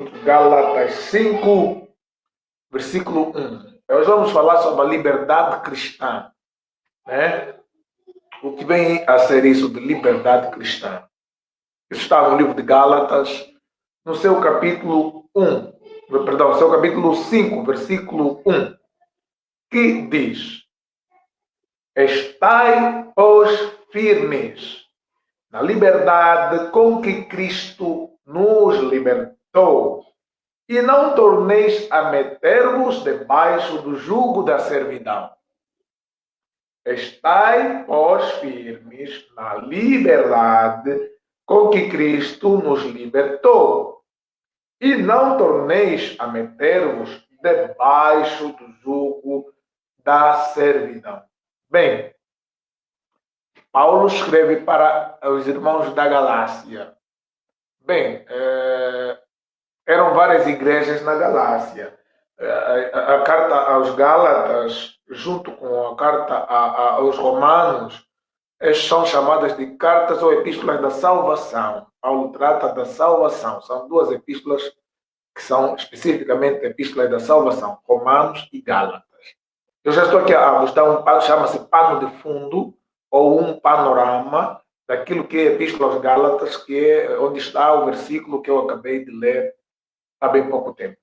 juntos Gálatas 5, versículo 1. Nós vamos falar sobre a liberdade cristã, né? O que vem a ser isso de liberdade cristã? Isso está no livro de Gálatas, no seu capítulo 5, versículo 1, que diz: Estai, pois, firmes na liberdade com que Cristo nos libertou, e não torneis a meter-vos debaixo do jugo da servidão. Estai, pois, firmes na liberdade com que Cristo nos libertou, e não torneis a meter-vos debaixo do jugo da servidão. Bem, Paulo escreve para os irmãos da Galácia. Bem, eram várias igrejas na Galácia. A carta aos Gálatas, junto com a carta aos Romanos, são chamadas de cartas ou epístolas da salvação. Paulo trata da salvação. São duas epístolas que são especificamente epístolas da salvação, Romanos e Gálatas. Eu já estou aqui a vos dar chama-se pano de fundo, ou um panorama daquilo que é a Epístola aos Gálatas, que é onde está o versículo que eu acabei de ler há bem pouco tempo.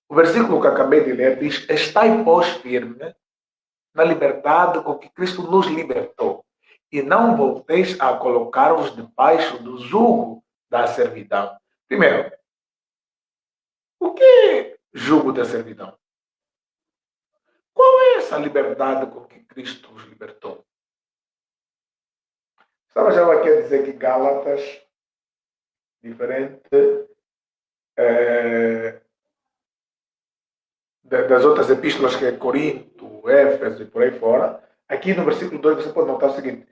O versículo que acabei de ler diz: Estai, pois, firme na liberdade com que Cristo nos libertou, e não volteis a colocar-vos debaixo do jugo da servidão. Primeiro, o que é jugo da servidão? Qual é essa liberdade com que Cristo nos libertou? Estava já aqui a dizer que Gálatas, diferente das outras epístolas que é Corinto, Éfeso e por aí fora, aqui no versículo 2 você pode notar o seguinte: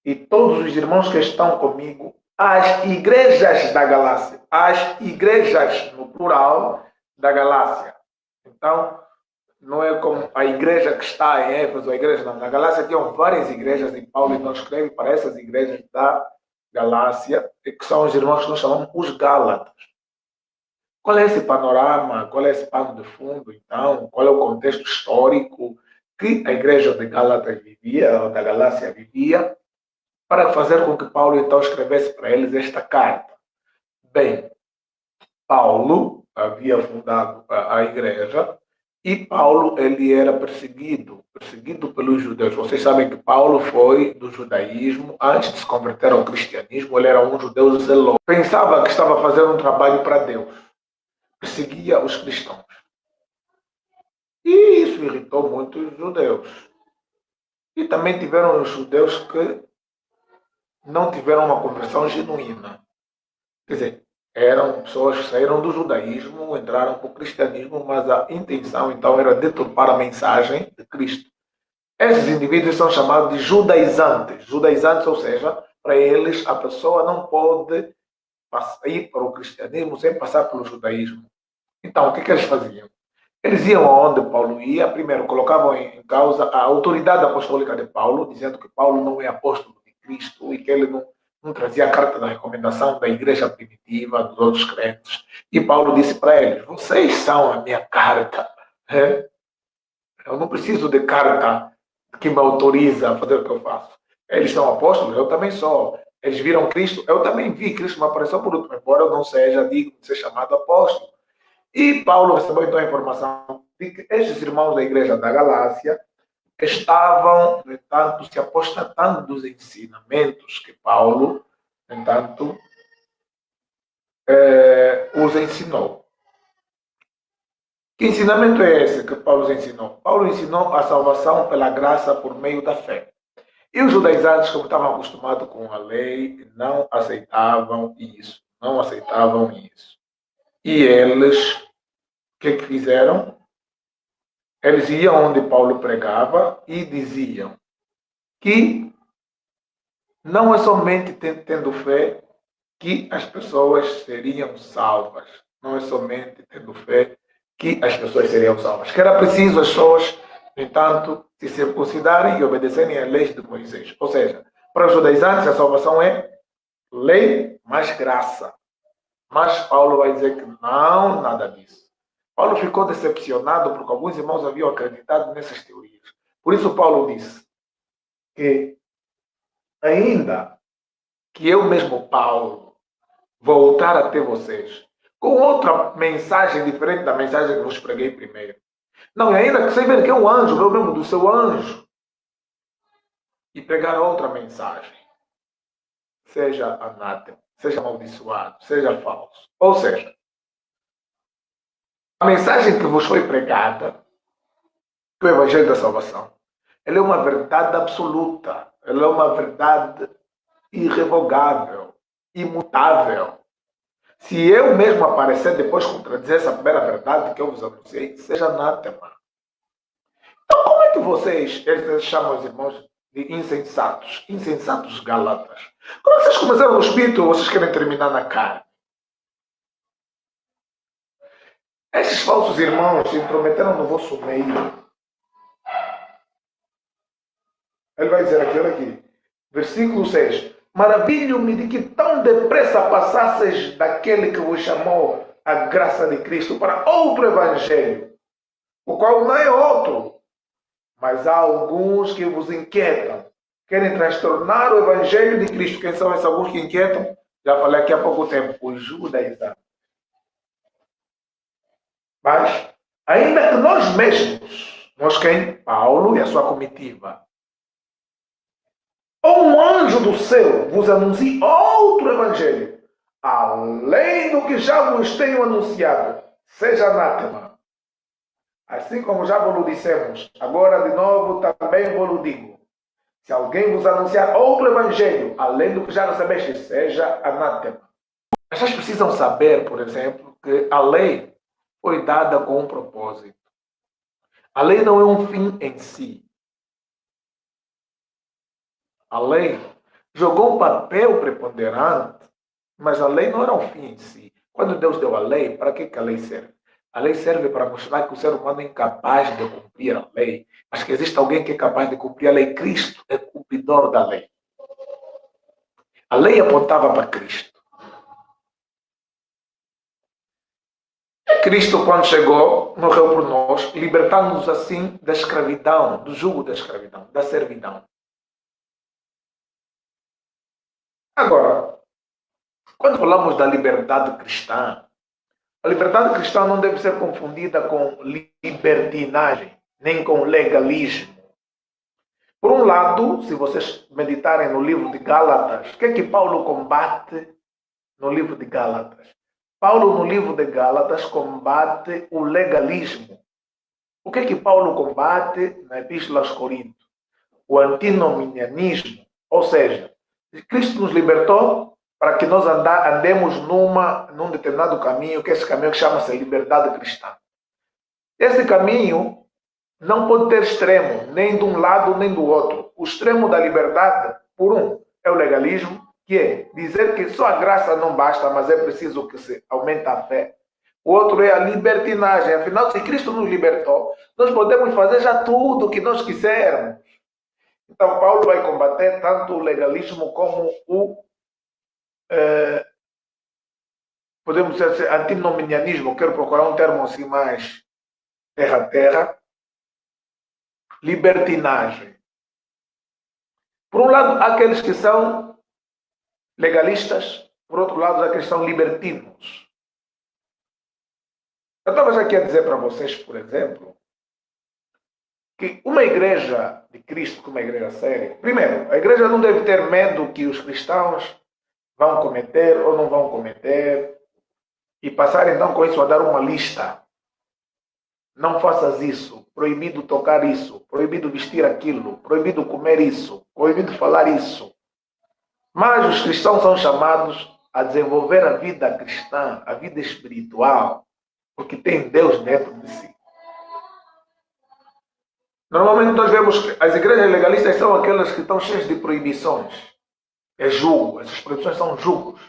e todos os irmãos que estão comigo, as igrejas da Galácia, as igrejas no plural da Galácia. Então, não é como a igreja que está em Éfeso, a igreja não. Na Galácia tinham várias igrejas e Paulo então escreve para essas igrejas da Galácia, que são os irmãos que nós chamamos os Gálatas. Qual é esse panorama? Qual é esse pano de fundo, então? Qual é o contexto histórico que a igreja de Gálatas vivia, ou da Galácia vivia, para fazer com que Paulo então escrevesse para eles esta carta? Bem, Paulo havia fundado a igreja, e Paulo, ele era perseguido pelos judeus. Vocês sabem que Paulo foi do judaísmo, antes de se converter ao cristianismo, ele era um judeu zeloso. Pensava que estava fazendo um trabalho para Deus. Perseguia os cristãos. E isso irritou muito os judeus. E também tiveram os judeus que não tiveram uma conversão genuína. Quer dizer, eram pessoas que saíram do judaísmo, entraram para o cristianismo, mas a intenção então era deturpar a mensagem de Cristo. Esses indivíduos são chamados de judaizantes. Judaizantes, ou seja, para eles a pessoa não pode ir para o cristianismo sem passar pelo judaísmo. Então, o que eles faziam? Eles iam aonde Paulo ia, primeiro colocavam em causa a autoridade apostólica de Paulo, dizendo que Paulo não é apóstolo de Cristo e que ele não trazia a carta da recomendação da igreja primitiva, dos outros crentes. E Paulo disse para eles: vocês são a minha carta. Eu não preciso de carta que me autoriza a fazer o que eu faço. Eles são apóstolos, eu também sou. Eles viram Cristo, eu também vi. Cristo me apareceu por último, embora eu não seja digno de ser chamado apóstolo. E Paulo recebeu então a informação de que estes irmãos da igreja da Galácia estavam, no entanto, se apostatando dos ensinamentos que Paulo, no entanto, os ensinou. Que ensinamento é esse que Paulo ensinou? Paulo ensinou a salvação pela graça por meio da fé. E os judaizantes, como estavam acostumados com a lei, não aceitavam isso. E eles, o que fizeram? Eles iam onde Paulo pregava e diziam que não é somente tendo fé que as pessoas seriam salvas. Não é somente tendo fé que as pessoas seriam salvas. Que era preciso as pessoas, no entanto, se circuncidarem e obedecerem às leis de Moisés. Ou seja, para os judaizantes a salvação é lei mais graça. Mas Paulo vai dizer que não, nada disso. Paulo ficou decepcionado porque alguns irmãos haviam acreditado nessas teorias. Por isso Paulo disse que ainda que eu mesmo, Paulo, voltar até vocês com outra mensagem diferente da mensagem que vos preguei primeiro. Não, e ainda que vocês verem que é um anjo, meu mesmo do seu anjo, e pregar outra mensagem, seja anátema, seja amaldiçoado, seja falso. Ou seja, a mensagem que vos foi pregada, que é o Evangelho da Salvação, ela é uma verdade absoluta, ela é uma verdade irrevogável, imutável. Se eu mesmo aparecer depois contradizer essa primeira verdade que eu vos anunciei, seja anátema. Então, como é que eles chamam os irmãos de insensatos? Insensatos galatas. Como é que vocês começaram no espírito ou vocês querem terminar na carne? Esses falsos irmãos se intrometeram no vosso meio. Ele vai dizer aqui, olha aqui, versículo 6. Maravilho-me de que tão depressa passasseis daquele que vos chamou a graça de Cristo para outro evangelho, o qual não é outro, mas há alguns que vos inquietam, querem transtornar o evangelho de Cristo. Quem são esses alguns que inquietam? Já falei aqui há pouco tempo, os judaizantes. Mas, ainda que nós mesmos, nós quem? Paulo e a sua comitiva, ou um anjo do céu vos anuncie outro evangelho, além do que já vos tenho anunciado, seja anátema. Assim como já vos dissemos, agora de novo também vos digo. Se alguém vos anunciar outro evangelho, além do que já recebeste, seja anátema. Vocês precisam saber, por exemplo, que a lei foi dada com um propósito. A lei não é um fim em si. A lei jogou um papel preponderante, mas a lei não era um fim em si. Quando Deus deu a lei, para que a lei serve? A lei serve para mostrar que o ser humano é incapaz de cumprir a lei, mas que existe alguém que é capaz de cumprir a lei. Cristo é cumpridor da lei. A lei apontava para Cristo. E Cristo, quando chegou, morreu por nós, libertando-nos assim da escravidão, do jugo da escravidão, da servidão. Agora, quando falamos da liberdade cristã, a liberdade cristã não deve ser confundida com libertinagem, nem com legalismo. Por um lado, se vocês meditarem no livro de Gálatas, o que é que Paulo combate no livro de Gálatas? Paulo, no livro de Gálatas, combate o legalismo. O que é que Paulo combate na Epístola aos Coríntios? O antinomianismo. Ou seja, Cristo nos libertou para que nós andemos num determinado caminho, que é esse caminho que chama-se liberdade cristã. Esse caminho não pode ter extremo, nem de um lado nem do outro. O extremo da liberdade, por um, é o legalismo, que é dizer que só a graça não basta, mas é preciso que se aumente a fé. O outro é a libertinagem. Afinal, se Cristo nos libertou, nós podemos fazer já tudo o que nós quisermos. Então, Paulo vai combater tanto o legalismo como o podemos dizer antinomianismo. Quero procurar um termo assim mais terra-terra. Libertinagem. Por um lado, há aqueles que são legalistas, por outro lado, há aqueles que são libertinos. Eu estava já aqui a dizer para vocês, por exemplo, que uma igreja de Cristo, como uma igreja séria, primeiro, a igreja não deve ter medo que os cristãos vão cometer ou não vão cometer e passar então com isso a dar uma lista. Não faças isso, proibido tocar isso, proibido vestir aquilo, proibido comer isso, proibido falar isso. Mas os cristãos são chamados a desenvolver a vida cristã, a vida espiritual, porque tem Deus dentro de si. Normalmente nós vemos que as igrejas legalistas são aquelas que estão cheias de proibições. É jugo, essas proibições são jugos.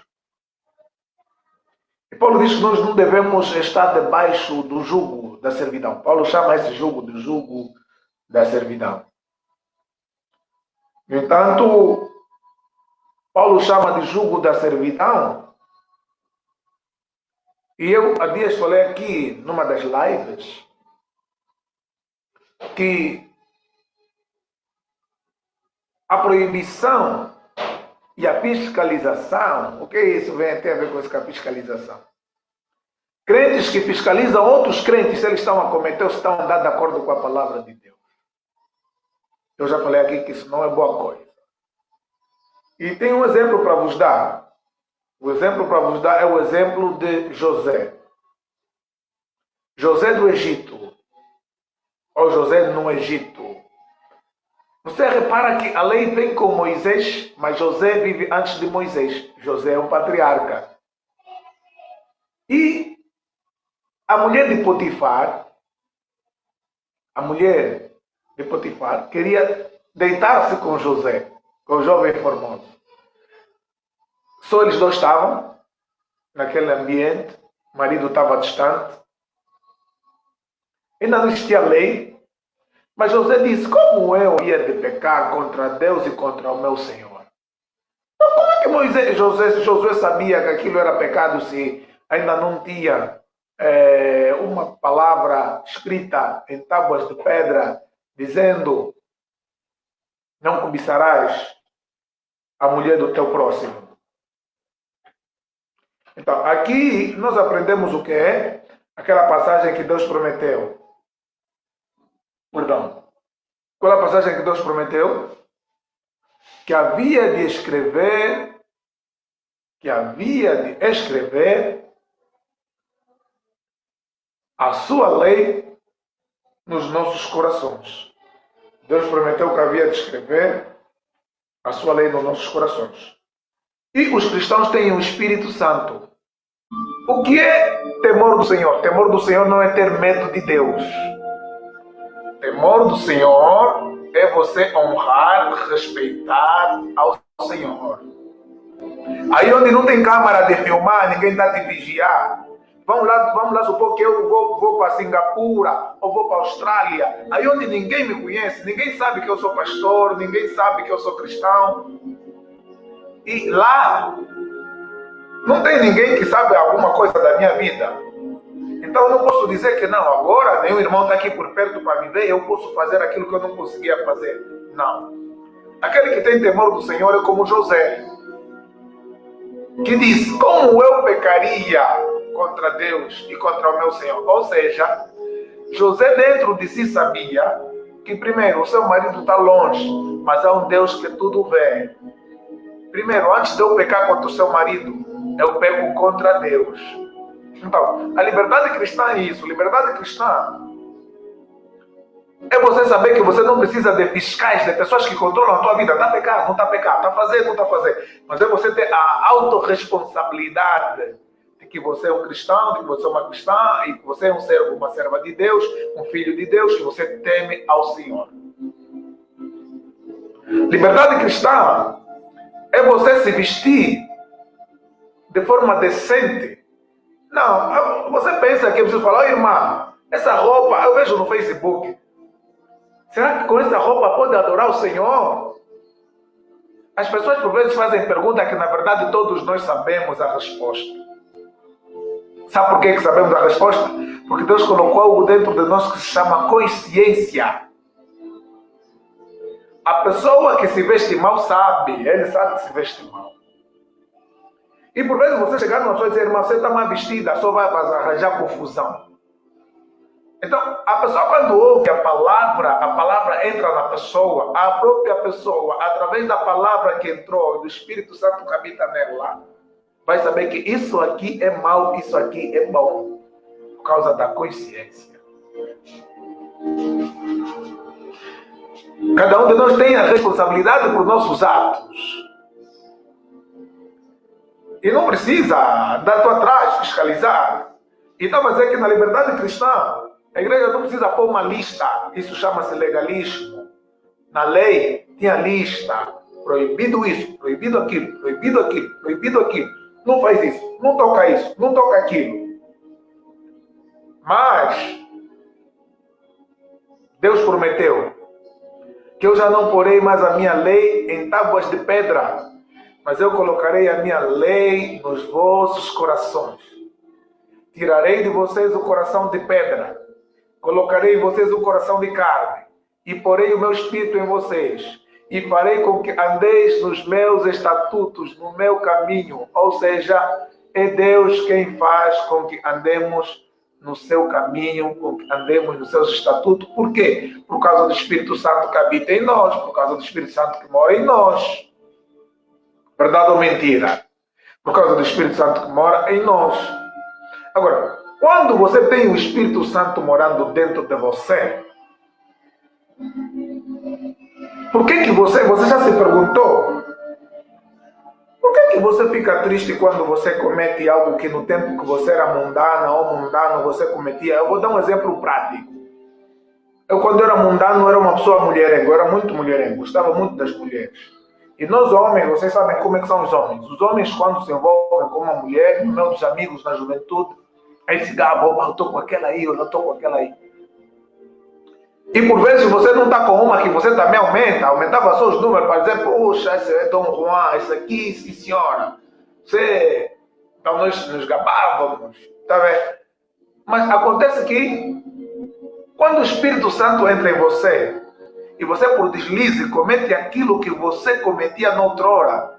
E Paulo diz que nós não devemos estar debaixo do jugo da servidão. Paulo chama esse jugo de jugo da servidão. No entanto, Paulo chama de jugo da servidão E eu há dias falei aqui, numa das lives, que a proibição e a fiscalização, o que isso tem a ver com isso, com a fiscalização? Crentes que fiscalizam outros crentes se eles estão a cometer ou se estão a andar de acordo com a palavra de Deus. Eu já falei aqui que isso não é boa coisa. E tem um exemplo para vos dar. O exemplo para vos dar é o exemplo de José. José do Egito. Ou José no Egito. Você repara que a lei vem com Moisés, mas José vive antes de Moisés. José é um patriarca. E a mulher de Potifar, queria deitar-se com José, com o jovem formoso. Só eles dois estavam naquele ambiente, o marido estava distante. Ainda não existia lei. Mas José disse, como eu ia de pecar contra Deus e contra o meu Senhor? Então, como é que Josué sabia que aquilo era pecado se ainda não tinha uma palavra escrita em tábuas de pedra dizendo não cobiçarás a mulher do teu próximo? Então, aqui nós aprendemos o que é aquela passagem que Deus prometeu. Perdão. Qual é a passagem que Deus prometeu? Que havia de escrever a sua lei nos nossos corações. Deus prometeu que havia de escrever a sua lei nos nossos corações. E os cristãos têm o Espírito Santo. O que é temor do Senhor? Temor do Senhor não é ter medo de Deus. Temor do Senhor é você honrar, respeitar ao Senhor. Aí onde não tem câmara de filmar, ninguém está te vigiar. Vamos lá supor que eu vou para Singapura ou vou para a Austrália. Aí onde ninguém me conhece, ninguém sabe que eu sou pastor, ninguém sabe que eu sou cristão. E lá não tem ninguém que sabe alguma coisa da minha vida. Então eu não posso dizer que não, agora meu irmão está aqui por perto para me ver, eu posso fazer aquilo que eu não conseguia fazer. Não. Aquele que tem temor do Senhor é como José, que diz, como eu pecaria contra Deus e contra o meu Senhor? Ou seja, José dentro de si sabia que primeiro o seu marido está longe, mas há um Deus que tudo vê. Primeiro, antes de eu pecar contra o seu marido, eu peco contra Deus. Então, a liberdade cristã é isso. Liberdade cristã é você saber que você não precisa de fiscais, de pessoas que controlam a tua vida. Está a pecar, não está a pecar, está a fazer, não está a fazer. Mas é você ter a autorresponsabilidade de que você é um cristão, de que você é uma cristã, e que você é um servo, uma serva de Deus, um filho de Deus, que você teme ao Senhor. Liberdade cristã é você se vestir de forma decente. Não, você pensa que eu preciso falar, irmã, essa roupa, eu vejo no Facebook, será que com essa roupa pode adorar o Senhor? As pessoas por vezes fazem perguntas que na verdade todos nós sabemos a resposta. Sabe por que sabemos a resposta? Porque Deus colocou algo dentro de nós que se chama consciência. A pessoa que se veste mal sabe, ele sabe que se veste mal. E por vezes você chegar numa pessoa e dizer, irmã, você está mal vestida, só vai arranjar confusão. Então, a pessoa quando ouve a palavra entra na pessoa, a própria pessoa, através da palavra que entrou, do Espírito Santo que habita nela, vai saber que isso aqui é mal, isso aqui é bom, por causa da consciência. Cada um de nós tem a responsabilidade por nossos atos. E não precisa andar para trás, fiscalizar. Então, mas é que na liberdade cristã, a igreja não precisa pôr uma lista. Isso chama-se legalismo. Na lei, tinha lista. Proibido isso, proibido aquilo, proibido aquilo, proibido aquilo. Não faz isso, não toca isso, não toca aquilo. Mas, Deus prometeu que eu já não porei mais a minha lei em tábuas de pedra, mas eu colocarei a minha lei nos vossos corações. tirarei de vocês o coração de pedra, colocarei em vocês o coração de carne, e porei o meu espírito em vocês, e farei com que andeis nos meus estatutos, no meu caminho. Ou seja, é Deus quem faz com que andemos no seu caminho, com que andemos nos seus estatutos. Por quê? Por causa do Espírito Santo que habita em nós, por causa do Espírito Santo que mora em nós. Verdade ou mentira? Por causa do Espírito Santo que mora em nós. Agora, quando você tem o Espírito Santo morando dentro de você, por que você já se perguntou? Por que você fica triste quando você comete algo que no tempo que você era mundana ou mundano você cometia? Eu vou dar um exemplo prático. Eu, quando era mundano, era uma pessoa mulherengo, eu era muito mulherengo, gostava muito das mulheres. E nós homens, vocês sabem como é que são os homens. Os homens, quando se envolvem com uma mulher, no meio dos amigos, na juventude, aí se gabam, eu estou com aquela aí, eu não estou com aquela aí. E por vezes você não está com uma que você também aumentava só os números para dizer, poxa, esse é Dom Juan, esse aqui, sim senhora. Você... Então nós nos gabávamos, tá vendo? Mas acontece que quando o Espírito Santo entra em você, e você por deslize comete aquilo que você cometia noutrora,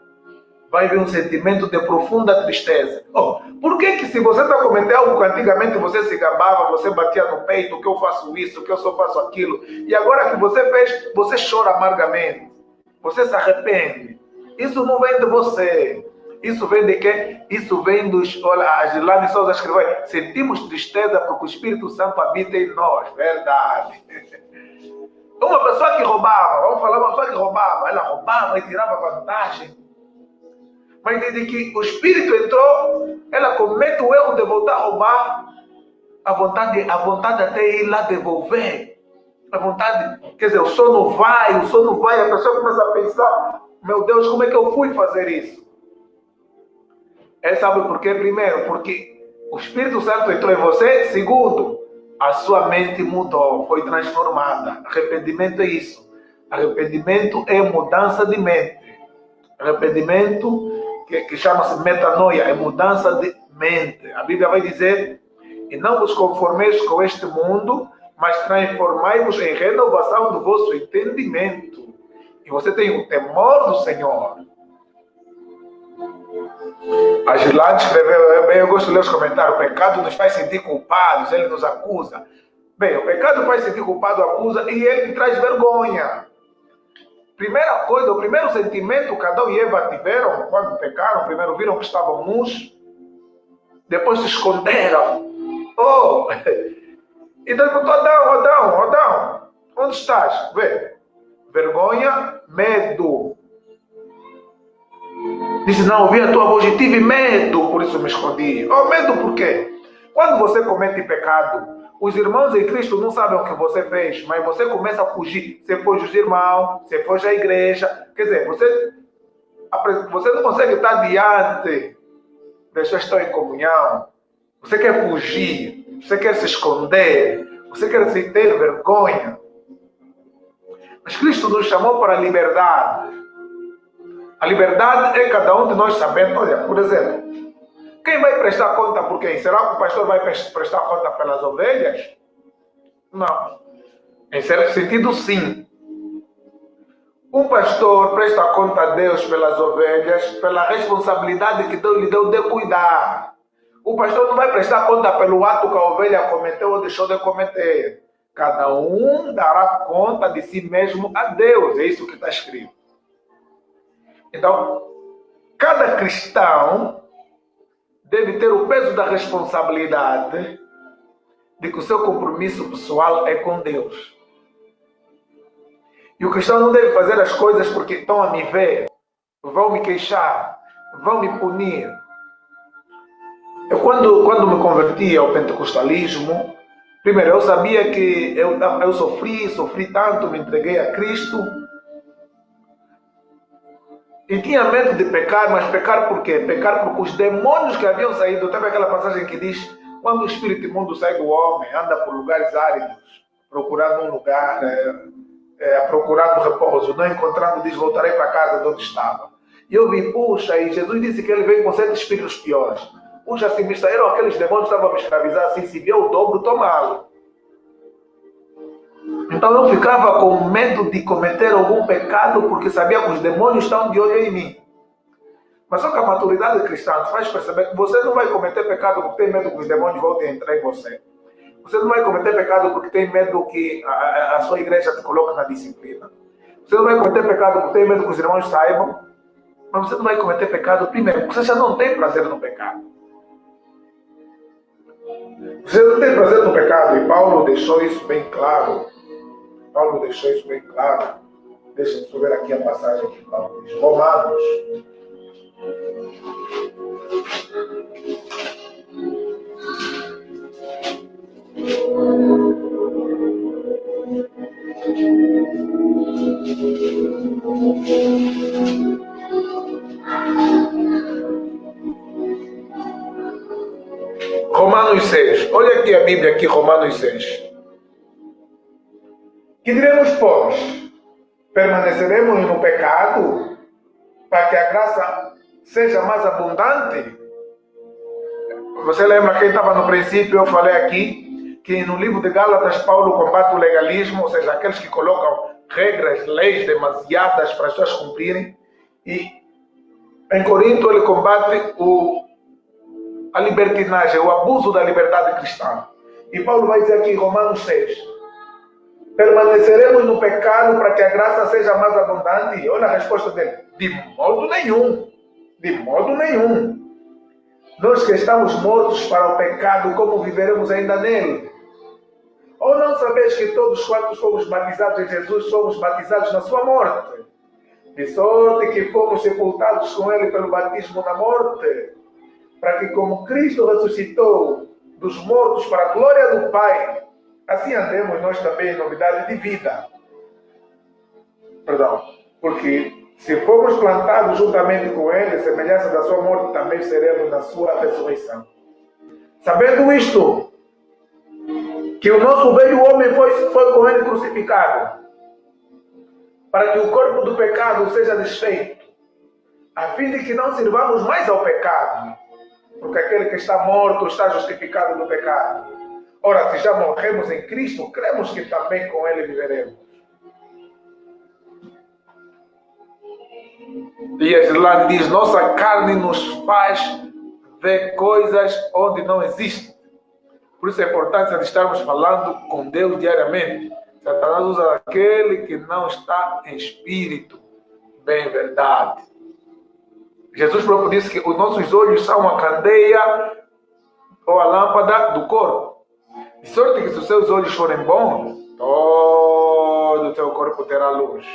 vai vir um sentimento de profunda tristeza. Oh, por que se você está cometendo algo que antigamente você se gabava, você batia no peito, que eu faço isso, que eu só faço aquilo, e agora que você fez, você chora amargamente, você se arrepende. Isso não vem de você. Isso vem de quê? Isso vem dos... Olha, a Gilane Souza escreveu, sentimos tristeza porque o Espírito Santo habita em nós. Verdade. Uma pessoa que roubava, vamos falar uma pessoa que roubava, ela roubava e tirava vantagem. Mas desde que o Espírito entrou, ela comete o erro de voltar a roubar, a vontade até ir lá devolver. A vontade, quer dizer, o sono vai, a pessoa começa a pensar, meu Deus, como é que eu fui fazer isso? Sabe por quê? Primeiro, porque o Espírito Santo entrou em você. Segundo, a sua mente mudou, foi transformada. Arrependimento é isso. Arrependimento é mudança de mente. Arrependimento, que chama-se metanoia, é mudança de mente. A Bíblia vai dizer, e não vos conformeis com este mundo, mas transformai-vos em renovação do vosso entendimento. E você tem o temor do Senhor. A Gilane escreveu, eu gosto de ler os comentários, o pecado nos faz sentir culpados, ele nos acusa. Bem, o pecado faz sentir culpado, acusa, e ele traz vergonha. Primeira coisa, o primeiro sentimento que Adão e Eva tiveram quando pecaram, primeiro viram que estavam nus, depois se esconderam. Oh! E Deus perguntou, Adão, onde estás? Vê, vergonha, medo. Disse, não, ouvi a tua voz e tive medo, por isso me escondi. Oh, medo por quê? Quando você comete pecado, os irmãos em Cristo não sabem o que você fez, mas você começa a fugir. Você foge dos irmãos, você foge à igreja. Quer dizer, você não consegue estar diante das pessoas que estão em comunhão. Você quer fugir, você quer se esconder, você quer se ter vergonha. Mas Cristo nos chamou para a liberdade. A liberdade é cada um de nós sabendo. Olha, por exemplo, quem vai prestar conta por quem? Será que o pastor vai prestar conta pelas ovelhas? Não. Em certo sentido, sim. Um pastor presta conta a Deus pelas ovelhas, pela responsabilidade que Deus lhe deu de cuidar. O pastor não vai prestar conta pelo ato que a ovelha cometeu ou deixou de cometer. Cada um dará conta de si mesmo a Deus. É isso que está escrito. Então, cada cristão deve ter o peso da responsabilidade de que o seu compromisso pessoal é com Deus. E o cristão não deve fazer as coisas porque estão a me ver, vão me queixar, vão me punir. Eu, quando me converti ao pentecostalismo, primeiro, eu sabia que eu sofri tanto, me entreguei a Cristo. E tinha medo de pecar, mas pecar por quê? Pecar porque os demônios que haviam saído, teve aquela passagem que diz, quando o espírito imundo sai do homem, anda por lugares áridos, procurando um lugar, procurando repouso, não encontrando, diz, voltarei para casa de onde estava. E eu vi, puxa, e Jesus disse que ele veio com 7 espíritos piores. Uns assim me saíram, aqueles demônios estavam a me escravizar, assim, se vier o dobro, tomá-lo. Então eu ficava com medo de cometer algum pecado, porque sabia que os demônios estão de olho em mim. Mas só que a maturidade cristã faz perceber que você não vai cometer pecado porque tem medo que os demônios voltem a entrar em você. Você não vai cometer pecado porque tem medo que a sua igreja te coloque na disciplina. Você não vai cometer pecado porque tem medo que os irmãos saibam. Mas você não vai cometer pecado primeiro, porque você já não tem prazer no pecado. Você não tem prazer no pecado, e Paulo deixou isso bem claro. Paulo deixou isso bem claro. Deixa eu ver aqui a passagem que Paulo diz. Romanos. Romanos 6. Olha aqui a Bíblia, aqui, Romanos 6. Que diremos, pois? Permaneceremos no pecado para que a graça seja mais abundante? Você lembra quem estava no princípio? Eu falei aqui que no livro de Gálatas, Paulo combate o legalismo, ou seja, aqueles que colocam regras, leis demasiadas para as pessoas cumprirem. E em Corinto ele combate a libertinagem, o abuso da liberdade cristã. E Paulo vai dizer aqui em Romanos 6, permaneceremos no pecado para que a graça seja mais abundante? Olha a resposta dele, de modo nenhum, de modo nenhum. Nós que estamos mortos para o pecado, como viveremos ainda nele? Ou não sabeis que todos quantos fomos batizados em Jesus, somos batizados na sua morte? De sorte que fomos sepultados com ele pelo batismo na morte, para que como Cristo ressuscitou dos mortos para a glória do Pai, assim andemos nós também em novidade de vida. Porque se formos plantados juntamente com ele, semelhança da sua morte, também seremos na sua ressurreição. Sabendo isto, que o nosso velho homem foi com ele crucificado, para que o corpo do pecado seja desfeito, a fim de que não sirvamos mais ao pecado, porque aquele que está morto está justificado do pecado. Ora, se já morremos em Cristo, cremos que também com ele viveremos. E lá diz, nossa carne nos faz ver coisas onde não existem. Por isso a importância de estarmos falando com Deus diariamente. Satanás usa aquele que não está em espírito, bem verdade. Jesus próprio disse que os nossos olhos são a candeia ou a lâmpada do corpo. De sorte que se os seus olhos forem bons, todo o teu corpo terá luz.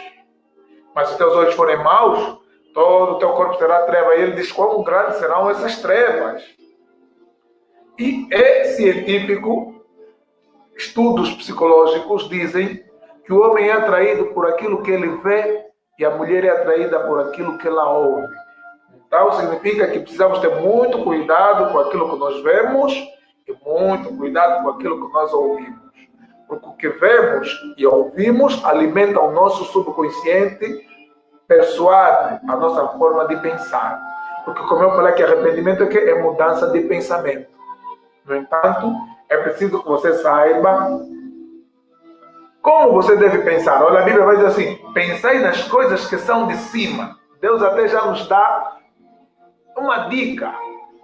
Mas se os teus olhos forem maus, todo o teu corpo terá treva. E ele diz quão grandes serão essas trevas. E é científico, estudos psicológicos dizem que o homem é atraído por aquilo que ele vê e a mulher é atraída por aquilo que ela ouve. Então significa que precisamos ter muito cuidado com aquilo que nós vemos e muito cuidado com aquilo que nós ouvimos. Porque o que vemos e ouvimos alimenta o nosso subconsciente, persuade a nossa forma de pensar. Porque como eu falei que arrependimento é mudança de pensamento. No entanto, é preciso que você saiba como você deve pensar. Olha, a Bíblia vai dizer assim, pensai nas coisas que são de cima. Deus até já nos dá uma dica.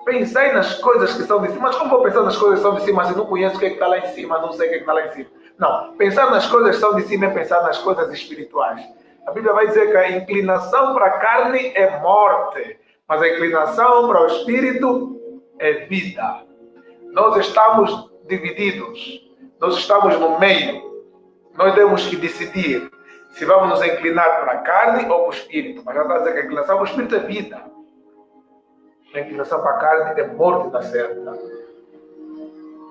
Pensai nas coisas que são de cima. Mas como vou pensar nas coisas que são de cima se não conheço o que está lá em cima, não sei o que está lá em cima? Não, pensar nas coisas que são de cima é pensar nas coisas espirituais. A Bíblia vai dizer que a inclinação para a carne é morte, mas a inclinação para o espírito é vida. Nós estamos divididos, nós estamos no meio. Nós temos que decidir se vamos nos inclinar para a carne ou para o espírito. Mas já está a dizer que a inclinação para o espírito é vida. A inclinação para a carne é morte da certa.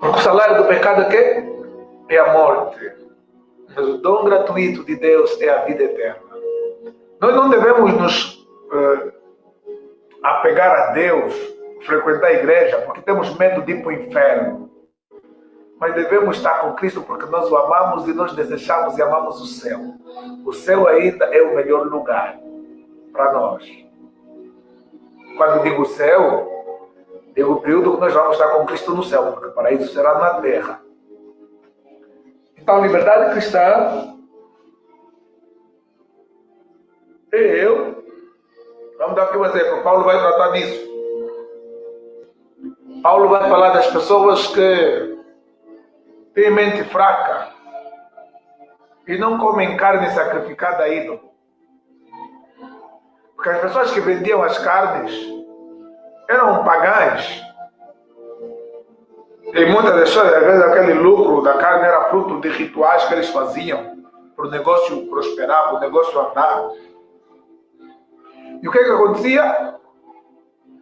Porque o salário do pecado é quê? É a morte. Mas o dom gratuito de Deus é a vida eterna. Nós não devemos nos apegar a Deus, frequentar a igreja, porque temos medo de ir para o inferno. Mas devemos estar com Cristo porque nós o amamos e nós desejamos e amamos o céu. O céu ainda é o melhor lugar para nós. Quando digo céu, Digo o período que nós vamos estar com Cristo no céu, porque o paraíso será na terra. Então, liberdade cristã vamos dar aqui um exemplo. Paulo vai tratar disso. Paulo vai falar das pessoas que têm mente fraca e não comem carne sacrificada a ídolo. Porque as pessoas que vendiam as carnes eram pagãs. E muitas das vezes, aquele lucro da carne era fruto de rituais que eles faziam para o negócio prosperar, para o negócio andar. E o que acontecia?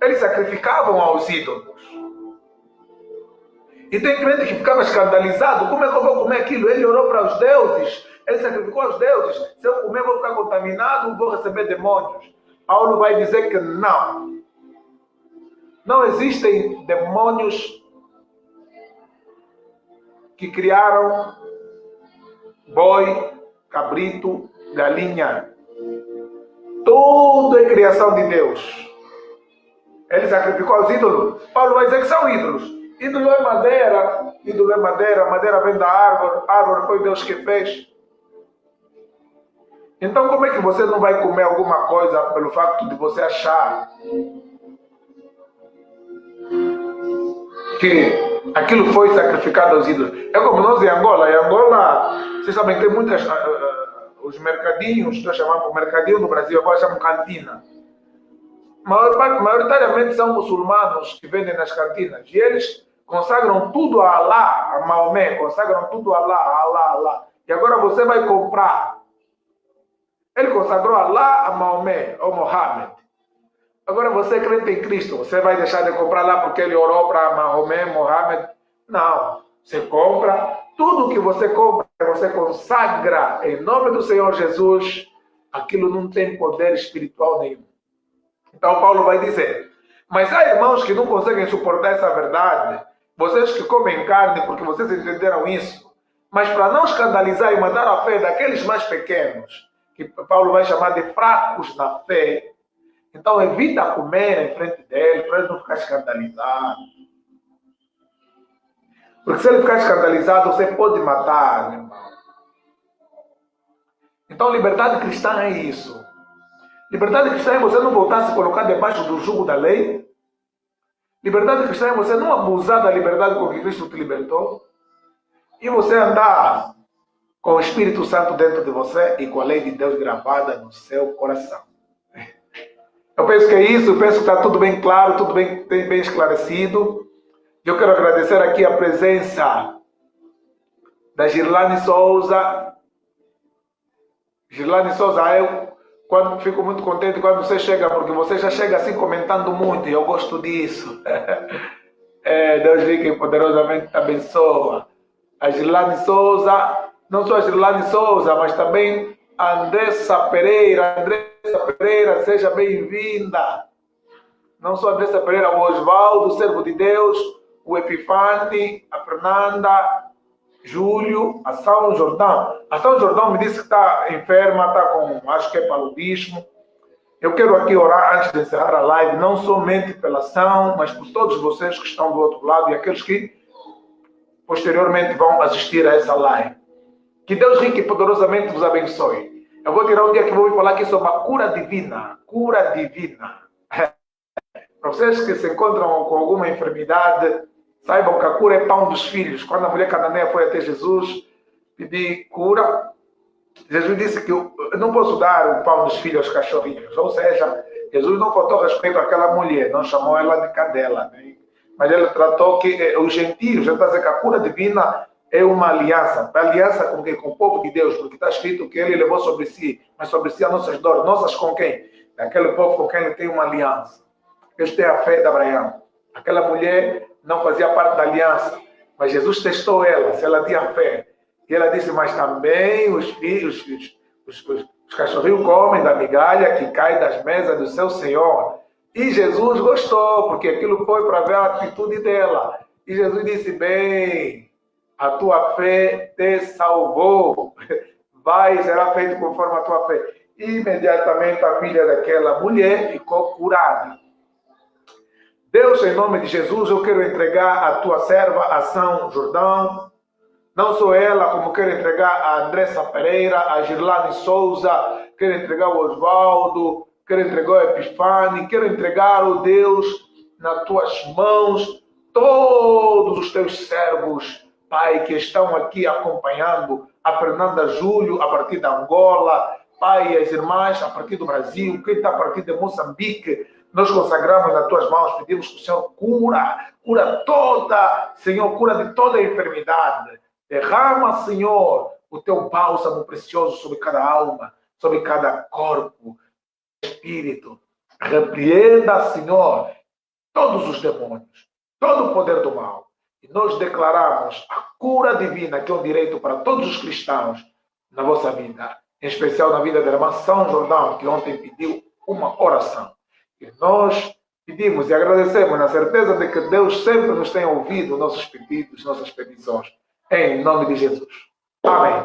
Eles sacrificavam aos ídolos. E tem crente que ficava escandalizado. Como é que eu vou comer aquilo? Ele orou para os deuses. Ele sacrificou aos deuses. Se eu comer, vou ficar contaminado, vou receber demônios. Paulo vai dizer que não. Não existem demônios que criaram boi, cabrito, galinha. Tudo é criação de Deus. Ele sacrificou aos ídolos. Paulo vai dizer que são ídolos. Ídolo é madeira, madeira vem da árvore, árvore foi Deus que fez. Então como é que você não vai comer alguma coisa pelo facto de você achar que aquilo foi sacrificado aos ídolos? É como nós em Angola. Em Angola, vocês sabem, tem muitas... os mercadinhos, nós chamamos mercadinho no Brasil, agora chamam cantina. Maioritariamente são muçulmanos que vendem nas cantinas. E eles consagram tudo a Allah, a Maomé, consagram tudo a Allah. E agora você vai comprar. Ele consagrou a Allah, a Maomé, ou Mohammed. Agora você crente em Cristo, você vai deixar de comprar lá porque ele orou para Maomé, Mohammed? Não. Você compra, tudo que você compra, você consagra em nome do Senhor Jesus, aquilo não tem poder espiritual nenhum. Então Paulo vai dizer, mas há irmãos que não conseguem suportar essa verdade, vocês que comem carne porque vocês entenderam isso, mas para não escandalizar e matar a fé daqueles mais pequenos, que Paulo vai chamar de fracos na fé, então evita comer em frente dele, para ele não ficar escandalizado. Porque se ele ficar escandalizado, você pode matar, meu irmão. Então liberdade cristã é isso. Liberdade cristã é você não voltar a se colocar debaixo do jugo da lei. Liberdade cristã é você não abusar da liberdade com que Cristo te libertou. E você andar com o Espírito Santo dentro de você e com a lei de Deus gravada no seu coração. Eu penso que é isso, eu penso que está tudo bem claro, tudo bem esclarecido. Eu quero agradecer aqui a presença da Girlane Souza. Girlane Souza, eu fico muito contente quando você chega, porque você já chega assim comentando muito, e eu gosto disso. Deus rico e poderosamente te abençoa. A Girlane Souza, não só a Girlane Souza, mas também a Andressa Pereira. Andressa Pereira, seja bem-vinda. Não só a Andressa Pereira, o Osvaldo, servo de Deus, o Epifani, a Fernanda, Júlio, a São Jordão. A São Jordão me disse que está enferma, está com, acho que é paludismo. Eu quero aqui orar antes de encerrar a live, não somente pela São, mas por todos vocês que estão do outro lado e aqueles que posteriormente vão assistir a essa live. Que Deus rico e poderosamente vos abençoe. Eu vou tirar um dia que vou falar aqui sobre a cura divina. Cura divina. Para vocês que se encontram com alguma enfermidade, saibam que a cura é pão dos filhos. Quando a mulher cananeia foi até Jesus pedir cura, Jesus disse que eu não posso dar o pão dos filhos aos cachorrinhos. Ou seja, Jesus não faltou respeito àquela mulher, não chamou ela de cadela. Né? Mas ele tratou que os gentios, ele está dizendo que a cura divina é uma aliança. A aliança com quem? Com o povo de Deus, porque está escrito que ele levou sobre si, mas sobre si as nossas dores. Nossas com quem? Daquele povo com quem ele tem uma aliança. Esta é a fé de Abraão. Aquela mulher não fazia parte da aliança, mas Jesus testou ela, se ela tinha fé. E ela disse, mas também os filhos, os cachorrinhos comem da migalha que cai das mesas do seu Senhor. E Jesus gostou, porque aquilo foi para ver a atitude dela. E Jesus disse, bem, a tua fé te salvou. Vai, será feito conforme a tua fé. E imediatamente a filha daquela mulher ficou curada. Deus, em nome de Jesus, eu quero entregar a tua serva a São Jordão. Não só ela, como quero entregar a Andressa Pereira, a Girlane Souza, quero entregar o Osvaldo, quero entregar o Epifani, quero entregar, oh Deus, nas tuas mãos, todos os teus servos, Pai, que estão aqui acompanhando a Fernanda Júlio, a partir da Angola, Pai, e as irmãs a partir do Brasil, quem está a partir de Moçambique, nós consagramos nas tuas mãos, pedimos que o Senhor cura toda, Senhor, cura de toda a enfermidade. Derrama, Senhor, o teu bálsamo precioso sobre cada alma, sobre cada corpo, espírito. Repreenda, Senhor, todos os demônios, todo o poder do mal. E nós declaramos a cura divina, que é um direito para todos os cristãos na vossa vida, em especial na vida da irmã São Jordão, que ontem pediu uma oração. E nós pedimos e agradecemos na certeza de que Deus sempre nos tem ouvido nossos pedidos, nossas petições. Em nome de Jesus. Amém.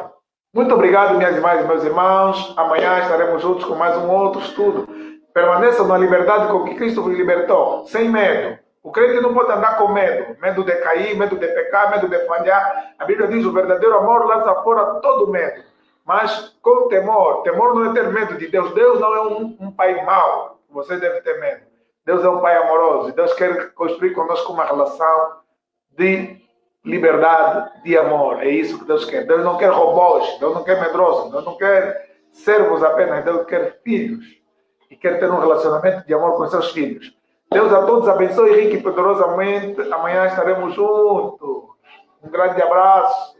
Muito obrigado, minhas irmãs e meus irmãos. Amanhã estaremos juntos com mais um outro estudo. Permaneçam na liberdade com que Cristo vos libertou, sem medo. O crente não pode andar com medo. Medo de cair, medo de pecar, medo de falhar. A Bíblia diz: o verdadeiro amor lança fora todo medo. Mas com temor. Temor não é ter medo de Deus. Deus não é um pai mau. Você deve ter medo. Deus é um pai amoroso. Deus quer construir conosco uma relação de liberdade, de amor. É isso que Deus quer. Deus não quer robôs, Deus não quer medrosos, Deus não quer servos apenas, Deus quer filhos. E quer ter um relacionamento de amor com seus filhos. Deus a todos abençoe rico e poderosamente. Amanhã estaremos juntos. Um grande abraço.